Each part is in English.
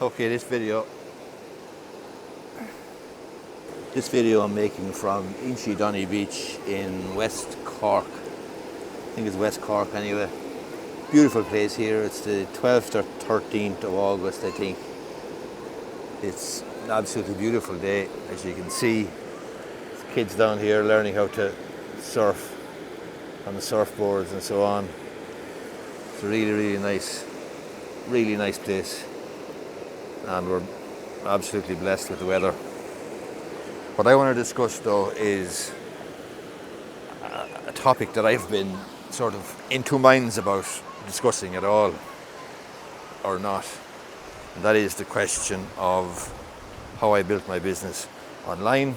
Okay, this video I'm making from Inchy Donny Beach in West Cork. I think it's West Cork anyway. Beautiful place here. It's the 12th or 13th of August, I think. It's an absolutely beautiful day, as you can see. There's kids down here learning how to surf on the surfboards and so on. It's a really nice place, and we're absolutely blessed with the weather. What I want to discuss though is a topic that I've been sort of in two minds about discussing at all or not, and that is the question of how I built my business online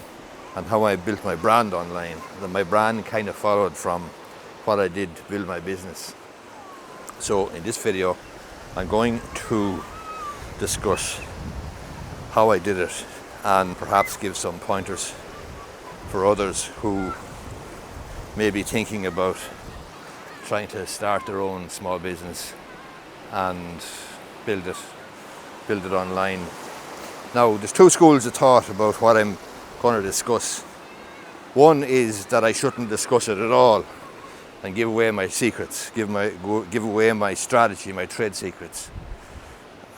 and how I built my brand online. And my brand kind of followed from what I did to build my business. So in this video I'm going to discuss how I did it and perhaps give some pointers for others who may be thinking about trying to start their own small business and build it online. Now, there's two schools of thought about what I'm going to discuss. One is that I shouldn't discuss it at all and give away my secrets, give away my strategy, my trade secrets.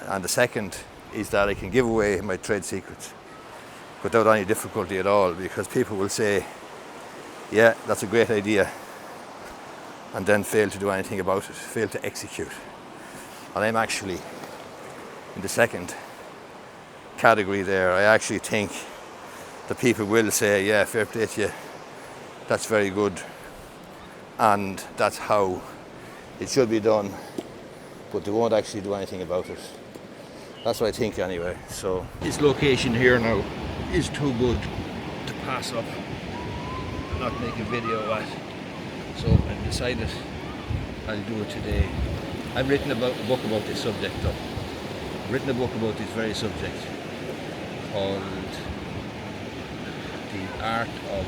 And the second is that I can give away my trade secrets without any difficulty at all, because people will say, yeah, that's a great idea, and then fail to do anything about it, fail to execute. And I'm actually in the second category there. I actually think the people will say, yeah, fair play to you, that's very good, and that's how it should be done, but they won't actually do anything about it. That's what I think anyway. So this location here now is too good to pass up and not make a video at. So I've decided I'll do it today. I've written a book about this subject though. I've written a book about this very subject called The Art of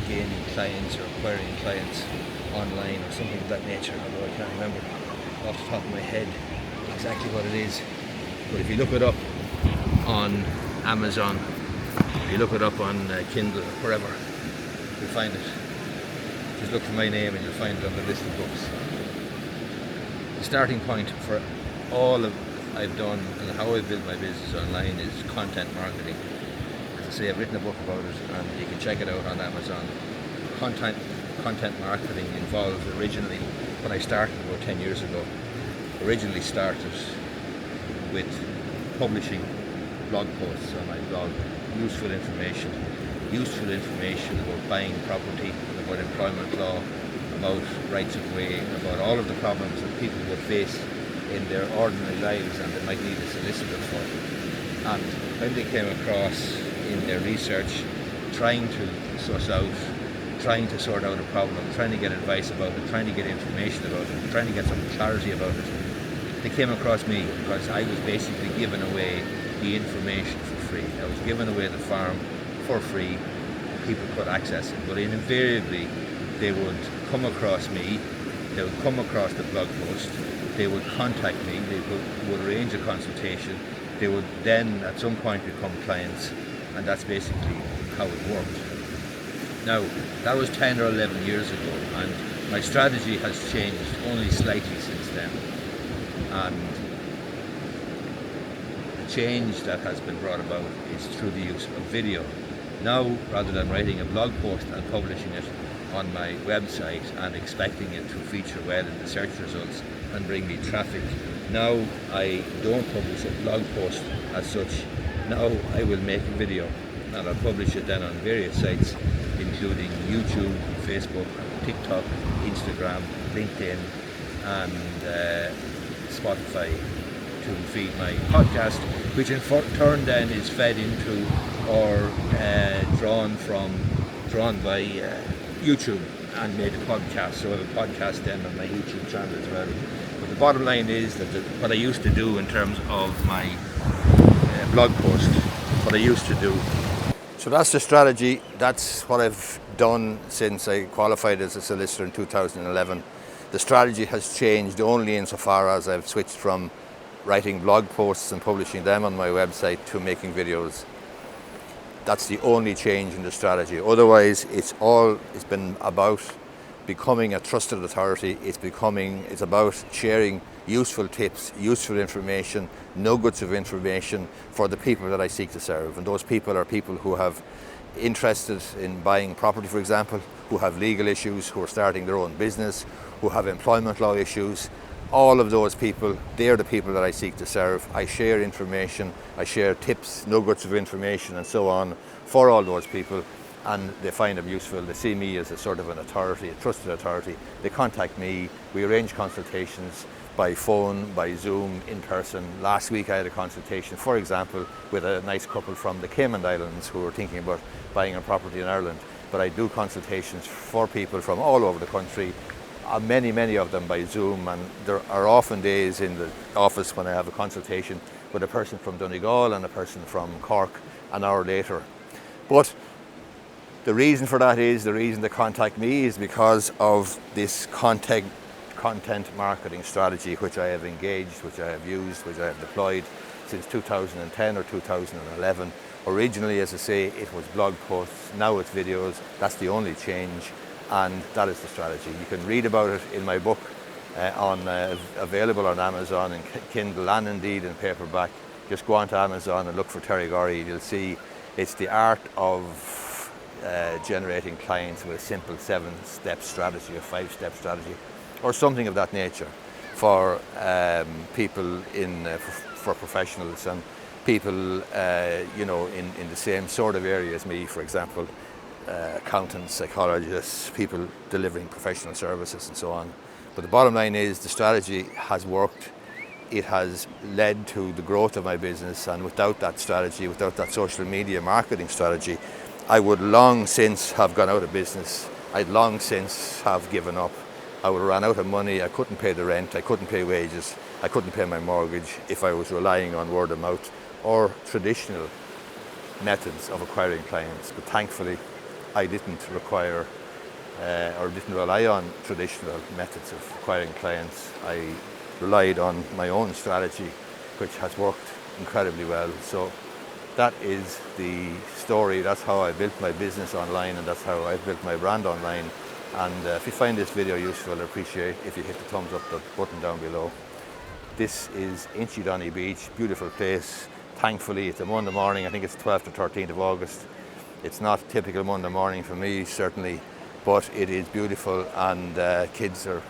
Gaining Clients or Acquiring Clients Online or something of that nature, although I can't remember off the top of my head exactly what it is. But if you look it up on Amazon, if you look it up on Kindle or wherever, you'll find it. Just look for my name and you'll find it on the list of books. The starting point for all of I've done and how I've built my business online is content marketing. As I say, I've written a book about it and you can check it out on Amazon. Content marketing involved originally, when I started about 10 years ago, originally started with publishing blog posts on my blog, useful information about buying property, about employment law, about rights of way, about all of the problems that people would face in their ordinary lives and they might need a solicitor for. And when they came across in their research, trying to suss out, trying to sort out a problem, trying to get advice about it, trying to get information about it, trying to get some clarity about it, they came across me because I was basically giving away the information for free. I was giving away the farm for free. People could access it, but invariably they would come across me, they would come across the blog post, they would contact me, they would arrange a consultation, they would then at some point become clients, and that's basically how it worked. Now, that was 10 or 11 years ago, and my strategy has changed only slightly since then. And the change that has been brought about is through the use of video. Now, rather than writing a blog post and publishing it on my website and expecting it to feature well in the search results and bring me traffic, now I don't publish a blog post as such. Now I will make a video and I'll publish it then on various sites, including YouTube, Facebook, TikTok, Instagram, LinkedIn, and Spotify, to feed my podcast, which in turn then is fed into or drawn by YouTube and made a podcast. So I have a podcast then on my YouTube channel as well. But the bottom line is that what I used to do in terms of my blog post, what I used to do. So that's the strategy. That's what I've done since I qualified as a solicitor in 2011. The strategy has changed only insofar as I've switched from writing blog posts and publishing them on my website to making videos. That's the only change in the strategy. Otherwise, it's been about becoming a trusted authority. It's about sharing useful tips, useful information, nuggets of information for the people that I seek to serve. And those people are people who have interested in buying property, for example, who have legal issues, who are starting their own business, who have employment law issues. All of those people, they're the people that I seek to serve. I share information, I share tips, nuggets of information and so on for all those people, and they find them useful. They see me as a sort of an authority, a trusted authority. They contact me, we arrange consultations by phone, by Zoom, in person. Last week I had a consultation, for example, with a nice couple from the Cayman Islands who were thinking about buying a property in Ireland. But I do consultations for people from all over the country, many of them by Zoom, and there are often days in the office when I have a consultation with a person from Donegal and a person from Cork an hour later. But the reason for that is, the reason they contact me is because of this content marketing strategy which I have engaged, which I have used, which I have deployed since 2010 or 2011. Originally, as I say, it was blog posts, now it's videos. That's the only change, and that is the strategy. You can read about it in my book, available on Amazon in Kindle and indeed in paperback. Just go onto Amazon and look for Terry Gorry. You'll see it's the art of generating clients with a simple 7-step strategy, a 5-step strategy, or something of that nature for people for professionals and people in the same sort of area as me, for example, accountants, psychologists, people delivering professional services and so on. But the bottom line is the strategy has worked. It has led to the growth of my business, and without that strategy, without that social media marketing strategy, I would long since have gone out of business. I'd long since have given up. I would have run out of money. I couldn't pay the rent, I couldn't pay wages, I couldn't pay my mortgage if I was relying on word of mouth or traditional methods of acquiring clients. But thankfully, I didn't require or didn't rely on traditional methods of acquiring clients. I relied on my own strategy, which has worked incredibly well. So that is the story. That's how I built my business online, and that's how I built my brand online. And if you find this video useful, I appreciate if you hit the thumbs up button down below. This is Inchydonny Beach, beautiful place. Thankfully, it's a Monday morning. I think it's 12th or 13th of August. It's not a typical Monday morning for me, certainly, but it is beautiful, and kids are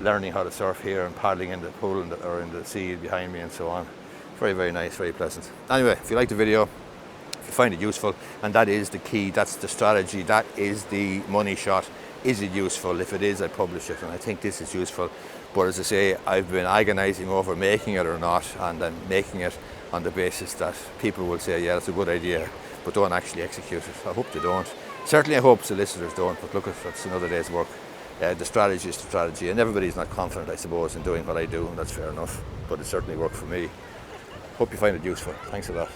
learning how to surf here and paddling in the pool or in the sea behind me and so on. Very, very nice, very pleasant. Anyway, if you like the video, if you find it useful, and that is the key, that's the strategy, that is the money shot. Is it useful? If it is, I publish it, and I think this is useful. But as I say, I've been agonizing over making it or not, and I'm making it on the basis that people will say, yeah, that's a good idea, but don't actually execute it. I hope they don't. Certainly I hope solicitors don't, but look, that's another day's work. The strategy is the strategy, and everybody's not confident, I suppose, in doing what I do, and that's fair enough, but it certainly worked for me. Hope you find it useful. Thanks a lot.